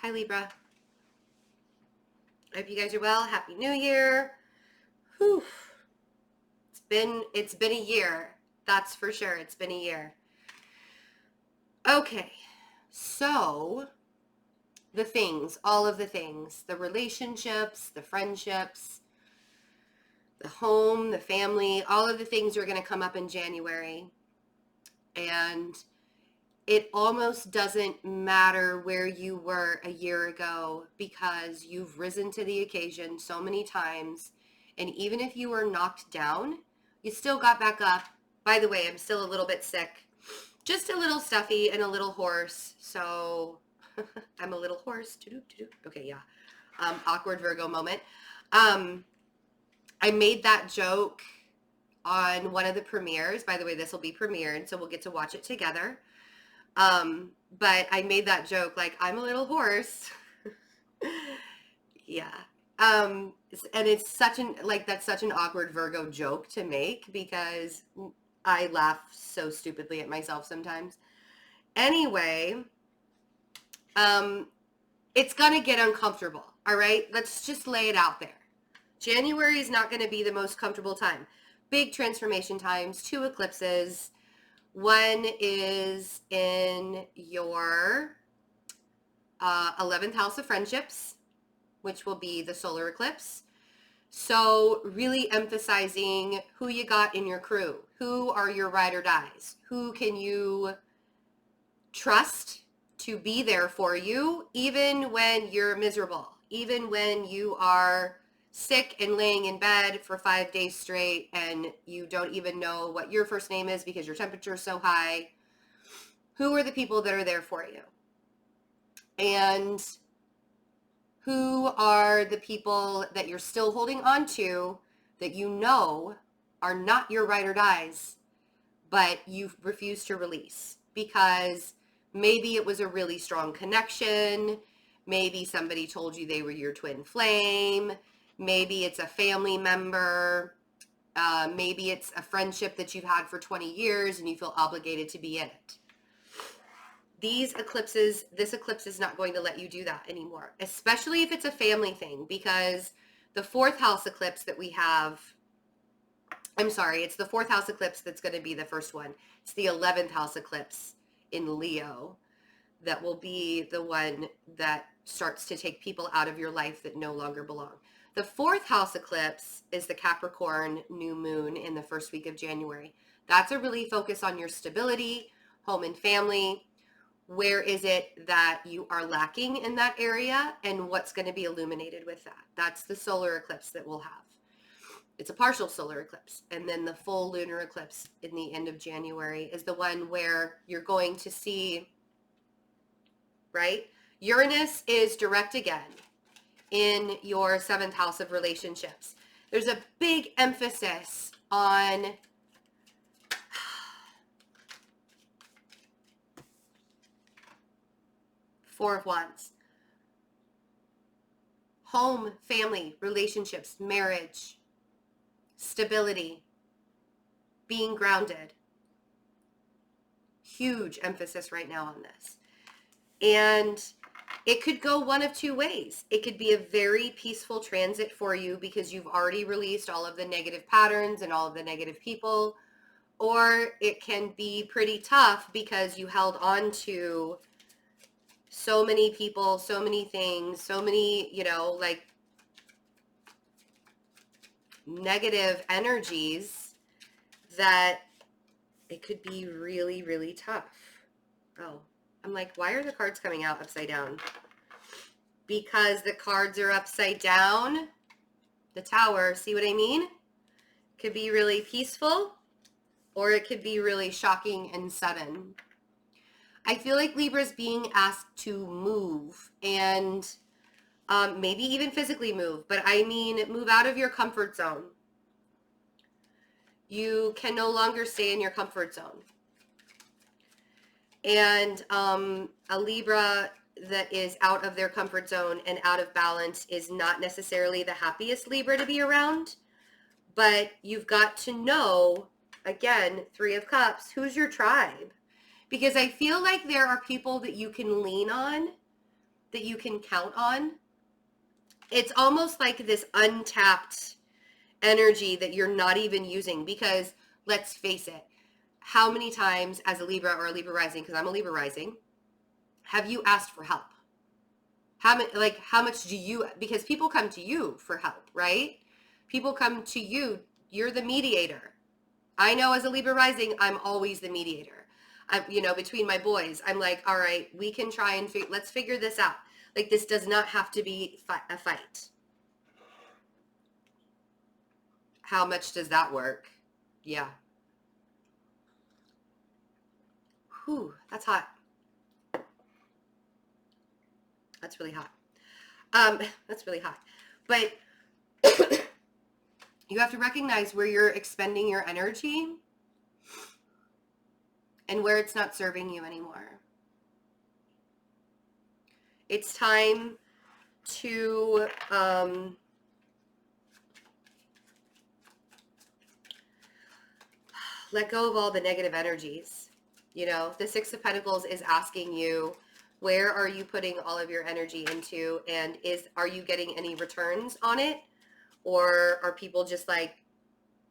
Hi, Libra. I hope you guys are well. Happy New Year. Whew. It's been a year. That's for sure. It's been a year. Okay. So, all of the things, the relationships, the friendships, the home, the family, all of the things are going to come up in January. And it almost doesn't matter where you were a year ago because you've risen to the occasion so many times. And even if you were knocked down, you still got back up. By the way, I'm still a little bit sick, just a little stuffy and a little hoarse. So I'm a little hoarse. Okay, yeah. Awkward Virgo moment. I made that joke on one of the premieres. By the way, this will be premiered, so we'll get to watch it together. But I made that joke, like, I'm a little hoarse. Yeah. And it's that's such an awkward Virgo joke to make because I laugh so stupidly at myself sometimes. Anyway, it's gonna get uncomfortable. All right. Let's just lay it out there. January is not going to be the most comfortable time. Big transformation times, 2 eclipses. One is in your 11th house of friendships, which will be the solar eclipse. So really emphasizing who you got in your crew. Who are your ride or dies? Who can you trust to be there for you even when you're miserable, even when you are sick and laying in bed for 5 days straight and you don't even know what your first name is because your temperature is so high. Who are the people that are there for you? And who are the people that you're still holding on to that you know are not your ride or dies, but you refuse to release because maybe it was a really strong connection. Maybe somebody told you they were your twin flame. Maybe it's a family member. Maybe it's a friendship that you've had for 20 years and you feel obligated to be in it. This eclipse is not going to let you do that anymore, especially if it's a family thing, because the 4th house eclipse that we have, it's the 4th house eclipse that's going to be the first one. It's the 11th house eclipse in Leo that will be the one that starts to take people out of your life that no longer belong. The 4th house eclipse is the Capricorn new moon in the first week of January. That's a really focus on your stability, home and family. Where is it that you are lacking in that area and what's going to be illuminated with that? That's the solar eclipse that we'll have. It's a partial solar eclipse. And then the full lunar eclipse in the end of January is the one where you're going to see, right? Uranus is direct again in your 7th house of relationships. There's a big emphasis on Four of Wands. Home, family, relationships, marriage, stability, being grounded. Huge emphasis right now on this. And it could go one of 2 ways. It could be a very peaceful transit for you because you've already released all of the negative patterns and all of the negative people. Or it can be pretty tough because you held on to so many people, so many things, so many, negative energies that it could be really, really tough. Oh, I'm like, why are the cards coming out upside down? Because the cards are upside down. The Tower, see what I mean? Could be really peaceful or it could be really shocking and sudden. I feel like Libra is being asked to move and maybe even physically move, but I mean move out of your comfort zone. You can no longer stay in your comfort zone. And a Libra that is out of their comfort zone and out of balance is not necessarily the happiest Libra to be around, but you've got to know, again, 3 of Cups, who's your tribe? Because I feel like there are people that you can lean on that you can count on. It's almost like this untapped energy that you're not even using, because let's face it, how many times as a Libra or a Libra rising, because I'm a Libra rising, have you asked for help? How much do you, because people come to you for help, right? People come to you, you're the mediator. I know as a Libra rising, I'm always the mediator. Between my boys, I'm like, all right, we can try and let's figure this out. Like, this does not have to be a fight. How much does that work? Yeah. Whew, that's hot. That's really hot. That's really hot. But you have to recognize where you're expending your energy and where it's not serving you anymore. It's time to let go of all the negative energies. The Six of Pentacles is asking you, where are you putting all of your energy into, and are you getting any returns on it? Or are people just like,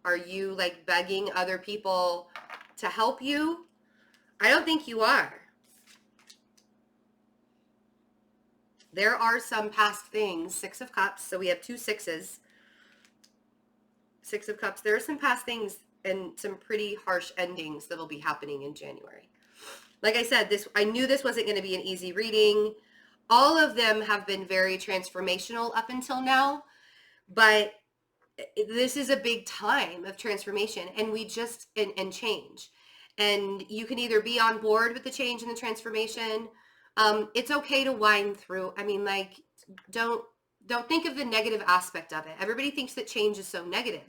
are you like begging other people to help you? I don't think you are. There are some past things. Six of Cups. So we have two sixes. Six of Cups. There are some past things and some pretty harsh endings that'll be happening in January. Like I said, I knew this wasn't going to be an easy reading. All of them have been very transformational up until now, but this is a big time of transformation, and and change. And you can either be on board with the change and the transformation. It's okay to wind through. I mean, like, don't think of the negative aspect of it. Everybody thinks that change is so negative.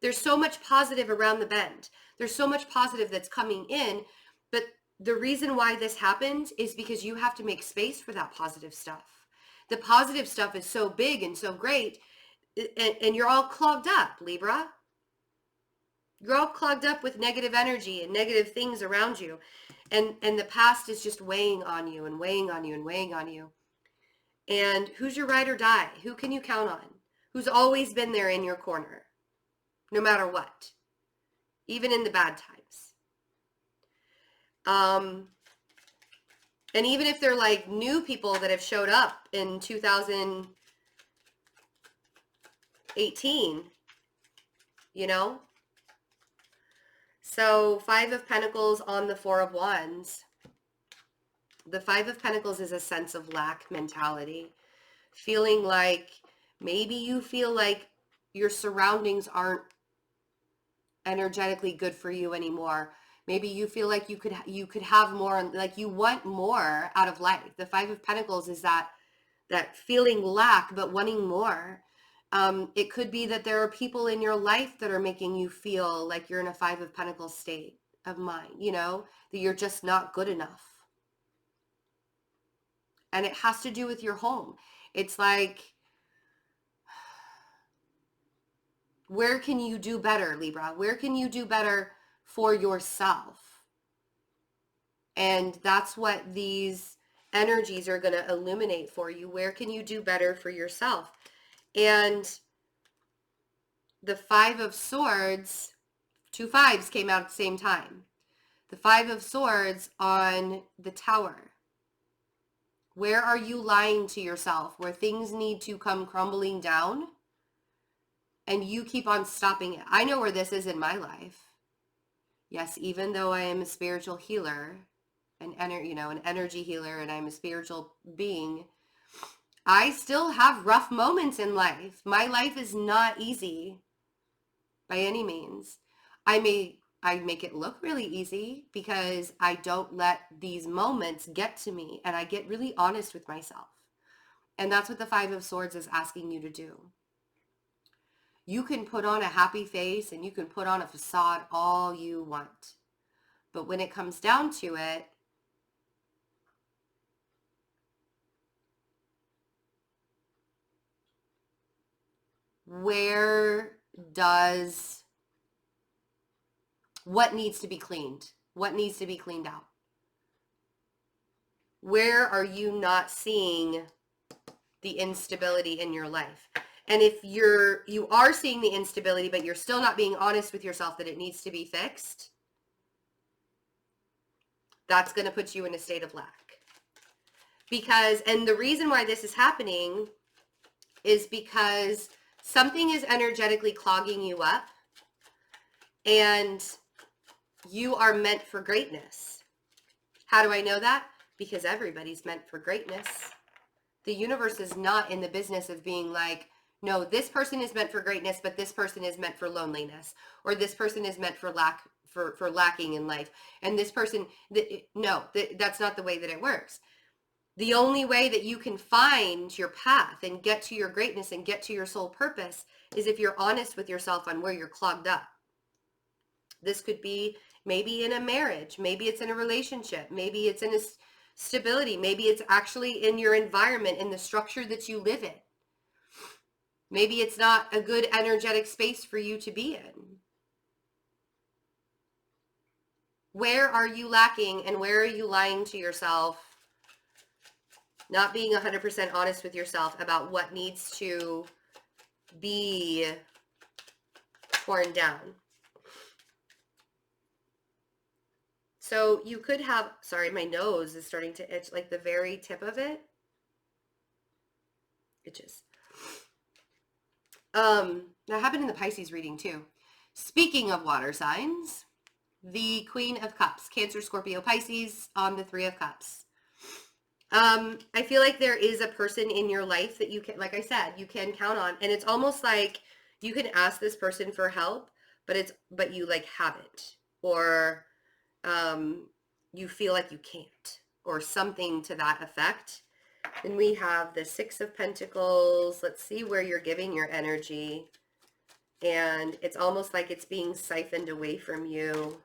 There's so much positive around the bend. There's so much positive that's coming in, but the reason why this happens is because you have to make space for that positive stuff. The positive stuff is so big and so great, and you're all clogged up, Libra. You're all clogged up with negative energy and negative things around you. And the past is just weighing on you and weighing on you and weighing on you. And who's your ride or die? Who can you count on? Who's always been there in your corner, no matter what, even in the bad times. And even if they're like new people that have showed up in 2018, So 5 of Pentacles on the 4 of Wands. The 5 of Pentacles is a sense of lack mentality. Feeling like, maybe you feel like your surroundings aren't energetically good for you anymore. Maybe you feel like you could have more, like you want more out of life. The 5 of Pentacles is that feeling lack, but wanting more. It could be that there are people in your life that are making you feel like you're in a 5 of Pentacles state of mind, that you're just not good enough. And it has to do with your home. It's like, where can you do better, Libra? Where can you do better for yourself? And that's what these energies are going to illuminate for you. Where can you do better for yourself? And the 5 of Swords, 2 5s came out at the same time. The 5 of Swords on the Tower. Where are you lying to yourself? Where things need to come crumbling down and you keep on stopping it. I know where this is in my life. Yes, even though I am a spiritual healer, an energy healer, and I'm a spiritual being, I still have rough moments in life. My life is not easy by any means. I make it look really easy because I don't let these moments get to me, and I get really honest with myself. And that's what the 5 of Swords is asking you to do. You can put on a happy face and you can put on a facade all you want. But when it comes down to it, what needs to be cleaned? What needs to be cleaned out? Where are you not seeing the instability in your life? And if you are seeing the instability, but you're still not being honest with yourself that it needs to be fixed, that's going to put you in a state of lack. And the reason why this is happening is because something is energetically clogging you up, and you are meant for greatness. How do I know that? Because everybody's meant for greatness. The universe is not in the business of being like, no, this person is meant for greatness, but this person is meant for loneliness, or this person is meant for lacking in life. And this person, that's not the way that it works. The only way that you can find your path and get to your greatness and get to your soul purpose is if you're honest with yourself on where you're clogged up. This could be maybe in a marriage, maybe it's in a relationship, maybe it's in a stability, maybe it's actually in your environment, in the structure that you live in. Maybe it's not a good energetic space for you to be in. Where are you lacking, and where are you lying to yourself? Not being 100% honest with yourself about what needs to be torn down. So you could have, sorry, my nose is starting to itch, like the very tip of it itches. That happened in the Pisces reading too. Speaking of water signs, the Queen of Cups, Cancer, Scorpio, Pisces on the Three of Cups. I feel like there is a person in your life that you can, like I said, you can count on. And it's almost like you can ask this person for help, but you like haven't, or you feel like you can't, or something to that effect. Then we have the Six of Pentacles. Let's see where you're giving your energy. And it's almost like it's being siphoned away from you.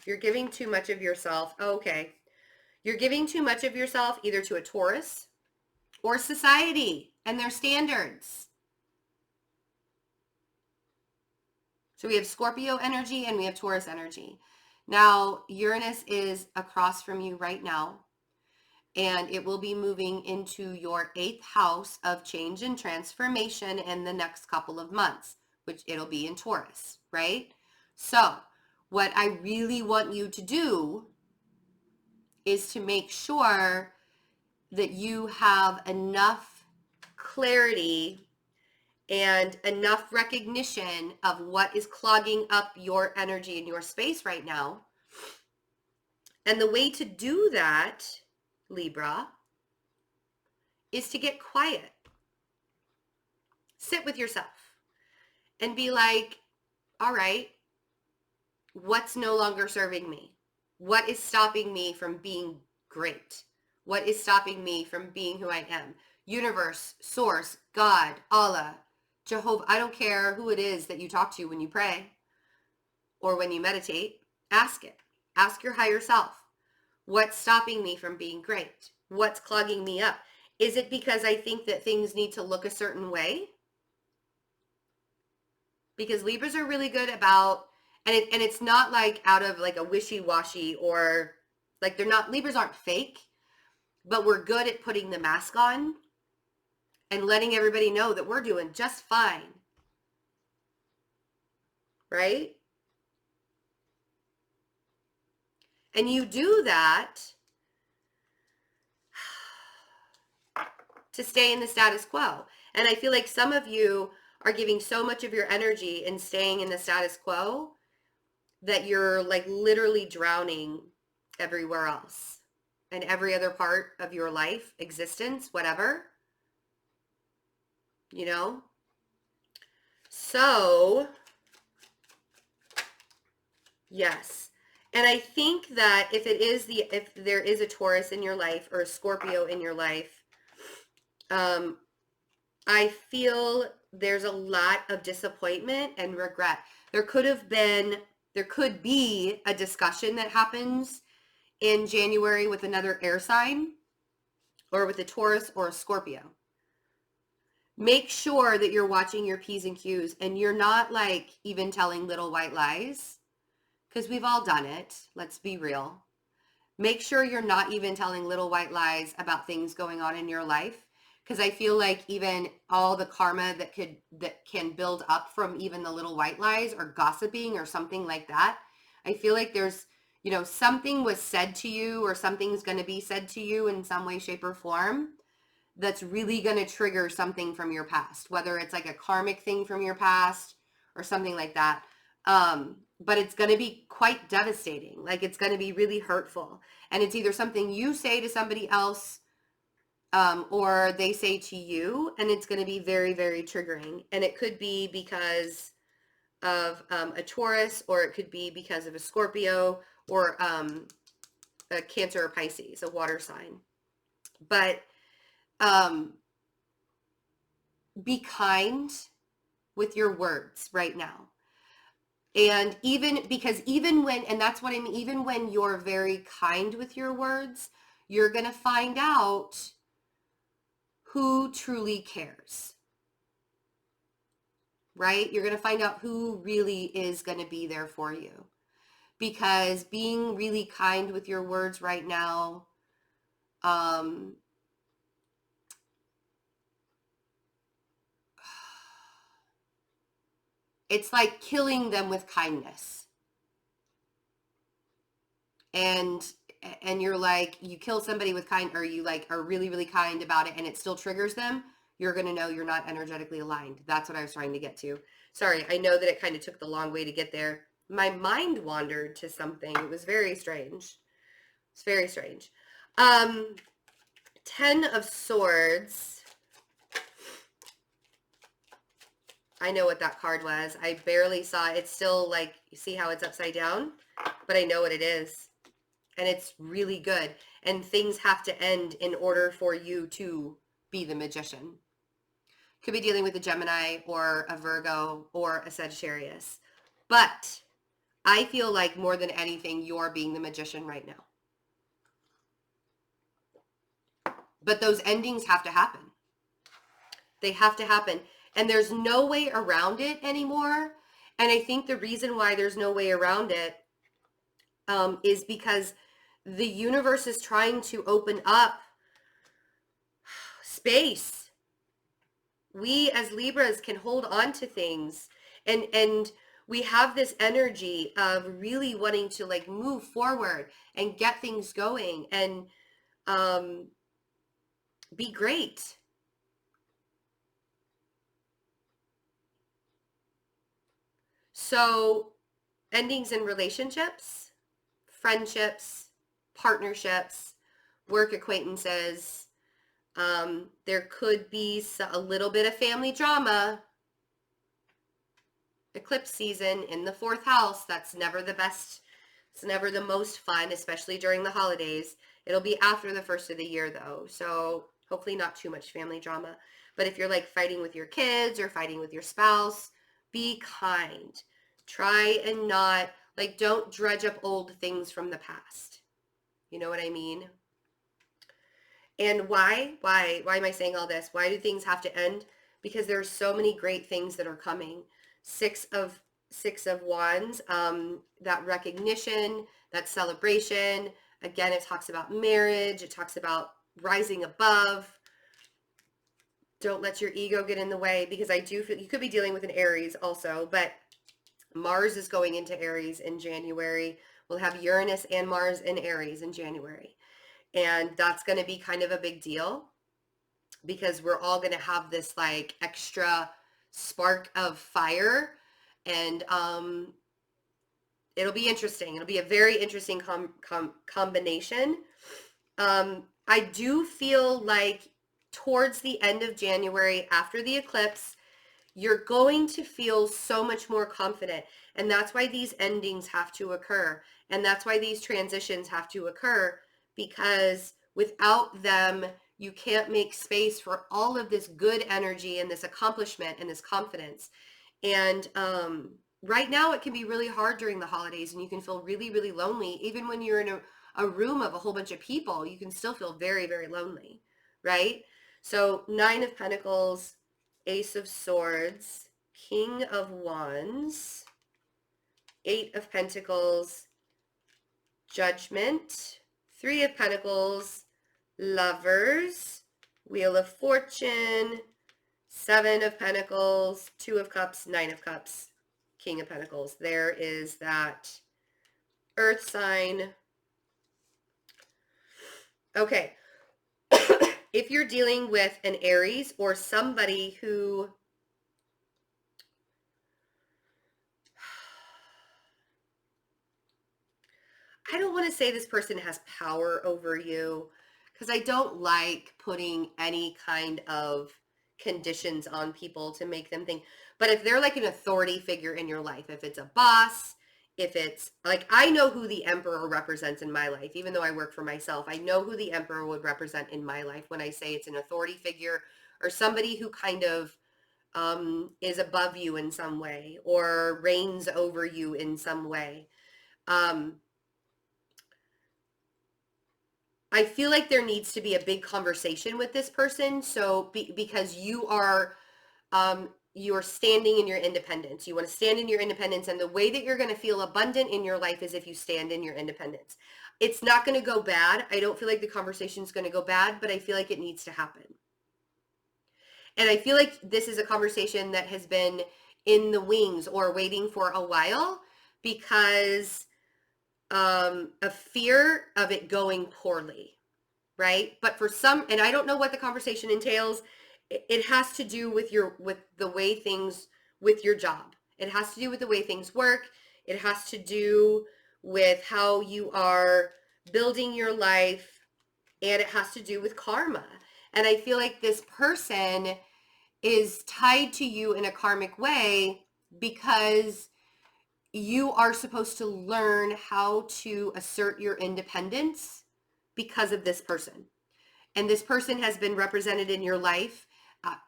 You're giving too much of yourself. Oh, okay. You're giving too much of yourself either to a Taurus or society and their standards. So we have Scorpio energy and we have Taurus energy. Now, Uranus is across from you right now, and it will be moving into your 8th house of change and transformation in the next couple of months, which it'll be in Taurus, right? So what I really want you to do is to make sure that you have enough clarity and enough recognition of what is clogging up your energy in your space right now. And the way to do that, Libra, is to get quiet. Sit with yourself and be like, all right, what's no longer serving me? What is stopping me from being great? What is stopping me from being who I am? Universe, source, God, Allah, Jehovah, I don't care who it is that you talk to when you pray or when you meditate. Ask it. Ask your higher self. What's stopping me from being great? What's clogging me up? Is it because I think that things need to look a certain way? Because Libras are really good about, and it's not like out of like a wishy-washy, or like Libras aren't fake, but we're good at putting the mask on and letting everybody know that we're doing just fine. Right? And you do that to stay in the status quo. And I feel like some of you are giving so much of your energy in staying in the status quo that you're like literally drowning everywhere else and every other part of your life, existence, whatever, you know? So, yes. And I think that if there is a Taurus in your life or a Scorpio in your life, I feel there's a lot of disappointment and regret. There could be a discussion that happens in January with another air sign, or with a Taurus or a Scorpio. Make sure that you're watching your P's and Q's, and you're not like even telling little white lies, because we've all done it. Let's be real. Make sure you're not even telling little white lies about things going on in your life, because I feel like even all the karma that can build up from even the little white lies or gossiping or something like that. I feel like there's, something was said to you or something's going to be said to you in some way, shape, or form that's really going to trigger something from your past, whether it's like a karmic thing from your past or something like that. But it's going to be quite devastating. Like, it's going to be really hurtful. And it's either something you say to somebody else, or they say to you, and it's going to be very, very triggering. And it could be because of a Taurus, or it could be because of a Scorpio, or a Cancer or Pisces, a water sign. But be kind with your words right now. And even when, and that's what I mean, even when you're very kind with your words, you're going to find out who truly cares, right? You're going to find out who really is going to be there for you, because being really kind with your words right now, it's like killing them with kindness. And you're like, you kill somebody with kind, or you like are really, really kind about it, and it still triggers them, you're going to know you're not energetically aligned. That's what I was trying to get to. Sorry, I know that it kind of took the long way to get there. My mind wandered to something. It was very strange. It's very strange. 10 of Swords. I know what that card was. I barely saw it. It's still like, you see how it's upside down? But I know what it is. And it's really good. And things have to end in order for you to be the magician. Could be dealing with a Gemini or a Virgo or a Sagittarius. But I feel like more than anything, you're being the magician right now. But those endings have to happen. They have to happen. And there's no way around it anymore. And I think the reason why there's no way around it is because the universe is trying to open up space. We as Libras can hold on to things, and we have this energy of really wanting to like move forward and get things going and be great. So endings in relationships, friendships, partnerships, work acquaintances. There could be a little bit of family drama. Eclipse season in the 4th house. That's never the best. It's never the most fun, especially during the holidays. It'll be after the first of the year though. So hopefully not too much family drama. But if you're like fighting with your kids or fighting with your spouse, be kind. Try and not, like, don't dredge up old things from the past. You know what I mean? And why am I saying all this? Why do things have to end? Because there's so many great things that are coming. Six of Wands, that recognition, that celebration. Again, it talks about marriage. It talks about rising above. Don't let your ego get in the way, because I do feel you could be dealing with an Aries also, but Mars is going into Aries in January. We'll have Uranus and Mars in Aries in January. And that's going to be kind of a big deal, because we're all going to have this like extra spark of fire, and it'll be interesting. It'll be a very interesting combination. I do feel like towards the end of January, after the eclipse, you're going to feel so much more confident. And that's why these endings have to occur. And that's why these transitions have to occur, because without them, you can't make space for all of this good energy and this accomplishment and this confidence. And right now it can be really hard during the holidays, and you can feel really, really lonely. Even when you're in a room of a whole bunch of people, you can still feel very, very lonely, right? So 9 of Pentacles, Ace of Swords, King of Wands, 8 of Pentacles, Judgment, Three of Pentacles, Lovers, Wheel of Fortune, Seven of Pentacles, Two of Cups, Nine of Cups, King of Pentacles. There is that Earth sign. Okay. If you're dealing with an Aries or somebody who I don't want to say this person has power over you because I don't like putting any kind of conditions on people to make them think. But if they're like an authority figure in your life, if it's a boss, if it's like, I know who the Emperor represents in my life, even though I work for myself, I know who the Emperor would represent in my life when I say it's an authority figure or somebody who kind of is above you in some way or reigns over you in some way. I feel like there needs to be a big conversation with this person. So because you're standing in your independence. You want to stand in your independence, and the way that you're going to feel abundant in your life is if you stand in your independence. It's not going to go bad. I don't feel like the conversation is going to go bad, but I feel like it needs to happen. And I feel like this is a conversation that has been in the wings or waiting for a while because of fear of it going poorly, right? But for some, and I don't know what the conversation entails, it has to do with the way things, with your job. It has to do with the way things work. It has to do with how you are building your life, and it has to do with karma. And I feel like this person is tied to you in a karmic way because you are supposed to learn how to assert your independence because of this person. And this person has been represented in your life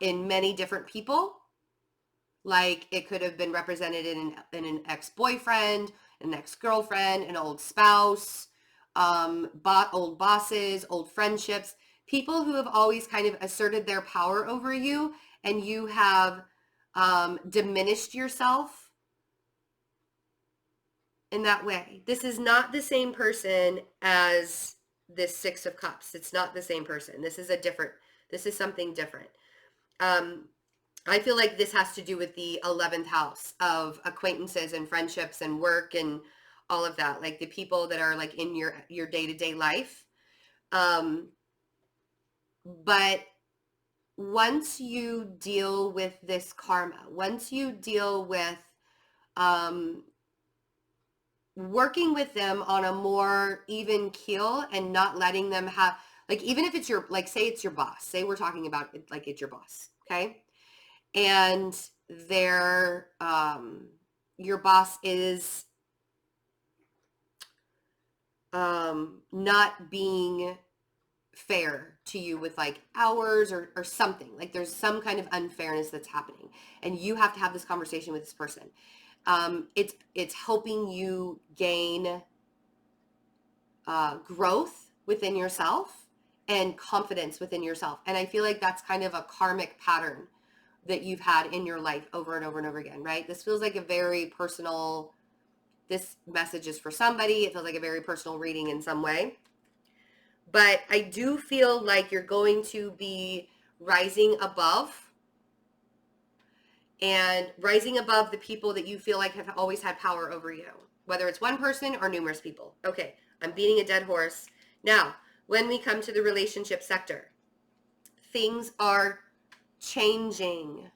in many different people. Like it could have been represented in an ex-boyfriend, an ex-girlfriend, an old spouse, old bosses, old friendships, people who have always kind of asserted their power over you, and you have diminished yourself in that way. This is not the same person as this Six of Cups. It's not the same person. This is something different. I feel like this has to do with the 11th house of acquaintances and friendships and work and all of that, like the people that are like in your day-to-day life. But once you deal with this karma, once you deal with working with them on a more even keel and not letting them have, like, even if it's your, like, say it's your boss, say we're talking about it, like it's your boss, okay? And your boss is not being fair to you with like hours or something, like there's some kind of unfairness that's happening, and you have to have this conversation with this person. It's helping you gain growth within yourself and confidence within yourself. And I feel like that's kind of a karmic pattern that you've had in your life over and over and over again, right? This feels like a very personal, this message is for somebody. It feels like a very personal reading in some way. But I do feel like you're going to be rising above, and rising above the people that you feel like have always had power over you, whether it's one person or numerous people. Okay, I'm beating a dead horse. Now, when we come to the relationship sector, things are changing.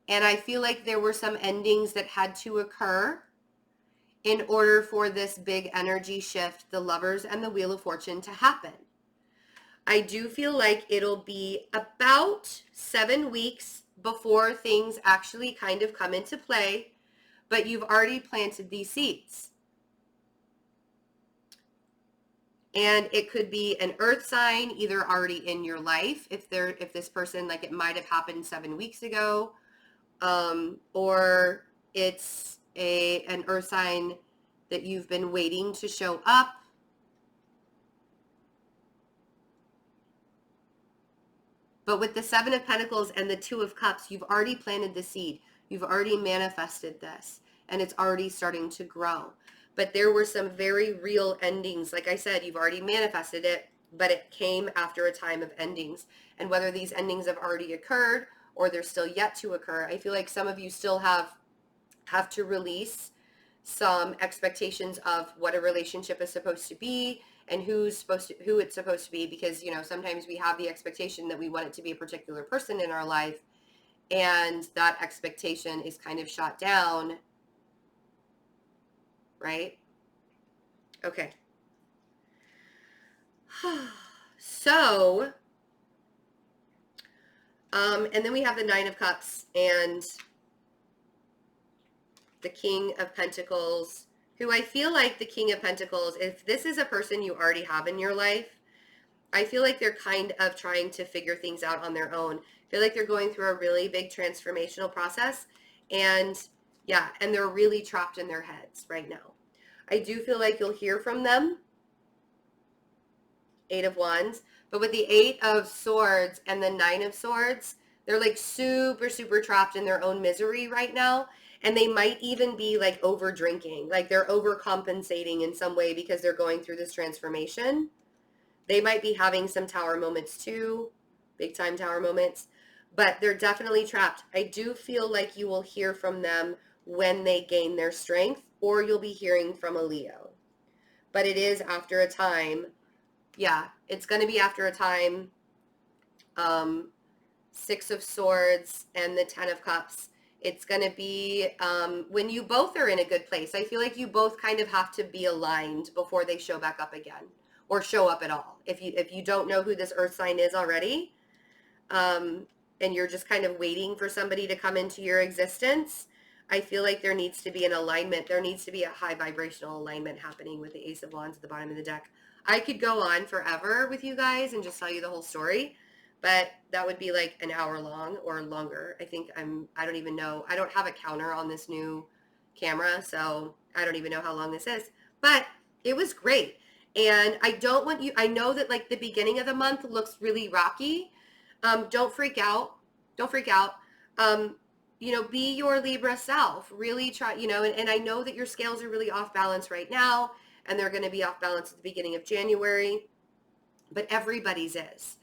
And I feel like there were some endings that had to occur in order for this big energy shift, the Lovers and the Wheel of Fortune, to happen. I do feel like it'll be about 7 weeks before things actually kind of come into play, but you've already planted these seeds. And it could be an earth sign, either already in your life, if this person, like, it might have happened 7 weeks ago, or it's an earth sign that you've been waiting to show up. But with the Seven of Pentacles and the Two of Cups, you've already planted the seed. You've already manifested this, and it's already starting to grow. but there were some very real endings. Like I said, you've already manifested it, but it came after a time of endings. And whether these endings have already occurred or they're still yet to occur, I feel like some of you still have to release some expectations of what a relationship is supposed to be and who it's supposed to be, because, you know, sometimes we have the expectation that we want it to be a particular person in our life, and that expectation is kind of shot down, right? Okay. So, and then we have the Nine of Cups and the King of Pentacles, who I feel like the King of Pentacles, if this is a person you already have in your life, I feel like they're kind of trying to figure things out on their own. I feel like they're going through a really big transformational process, and yeah, and they're really trapped in their heads right now. I do feel like you'll hear from them. Eight of Wands, but with the Eight of Swords and the Nine of Swords, they're like super, super trapped in their own misery right now. And they might even be like over drinking, like they're overcompensating in some way because they're going through this transformation. They might be having some tower moments too, big time tower moments, but they're definitely trapped. I do feel like you will hear from them when they gain their strength, or you'll be hearing from a Leo. But it is after a time. Yeah, it's going to be after a time. Six of Swords and the Ten of Cups. It's going to be when you both are in a good place. I feel like you both kind of have to be aligned before they show back up again, or show up at all. If you don't know who this earth sign is already, and you're just kind of waiting for somebody to come into your existence, I feel like there needs to be an alignment. There needs to be a high vibrational alignment happening with the Ace of Wands at the bottom of the deck. I could go on forever with you guys and just tell you the whole story, but that would be like an hour long or longer. I don't even know. I don't have a counter on this new camera, so I don't even know how long this is, but it was great. And I don't want you, I know that like the beginning of the month looks really rocky. Don't freak out. Don't freak out. You know, be your Libra self. Really try, you know, and I know that your scales are really off balance right now, and they're going to be off balance at the beginning of January, but everybody's is.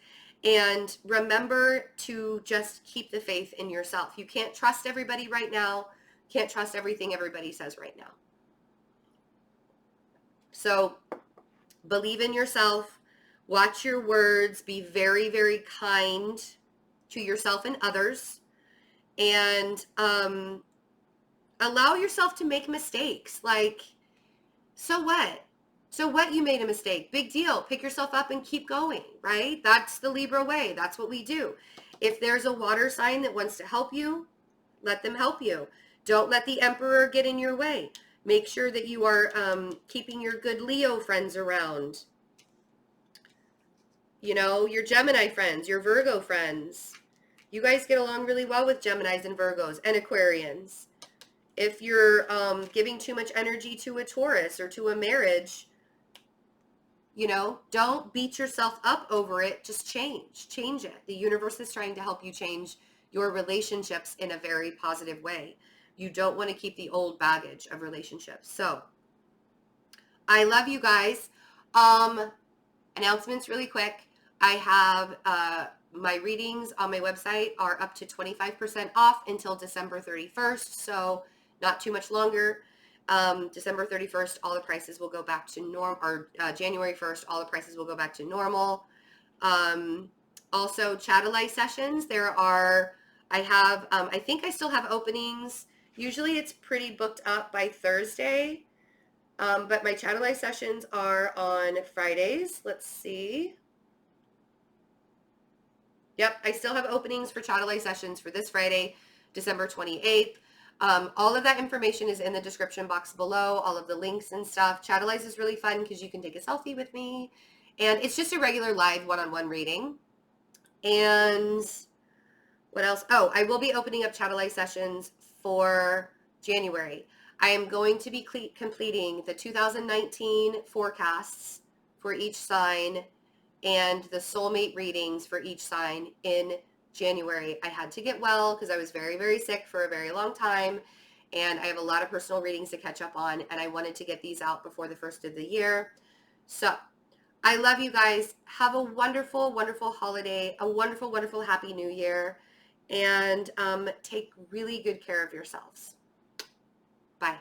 And remember to just keep the faith in yourself. You can't trust everybody right now. Can't trust everything everybody says right now. So believe in yourself. Watch your words. Be very, very kind to yourself and others. And allow yourself to make mistakes. Like, so what? So what, you made a mistake? Big deal. Pick yourself up and keep going, right? That's the Libra way. That's what we do. If there's a water sign that wants to help you, let them help you. Don't let the Emperor get in your way. Make sure that you are keeping your good Leo friends around. You know, your Gemini friends, your Virgo friends. You guys get along really well with Geminis and Virgos and Aquarians. If you're giving too much energy to a Taurus or to a marriage, you know, don't beat yourself up over it. Just change it. The universe is trying to help you change your relationships in a very positive way. You don't want to keep the old baggage of relationships. So I love you guys. Announcements really quick. I have my readings on my website are up to 25% off until December 31st. So not too much longer. December 31st, all the prices will go back to normal, or January 1st, all the prices will go back to normal. Also, Chatelight sessions. I think I still have openings. Usually it's pretty booked up by Thursday, but my Chatelight sessions are on Fridays. Let's see. Yep, I still have openings for Chatelight sessions for this Friday, December 28th. All of that information is in the description box below, all of the links and stuff. Chatelight is really fun because you can take a selfie with me. And it's just a regular live one-on-one reading. And what else? Oh, I will be opening up Chatelight sessions for January. I am going to be completing the 2019 forecasts for each sign and the soulmate readings for each sign in January. I had to get well because I was very, very sick for a very long time. and I have a lot of personal readings to catch up on, and I wanted to get these out before the first of the year. So I love you guys. Have a wonderful, wonderful holiday, a wonderful, wonderful happy new year, and take really good care of yourselves. Bye.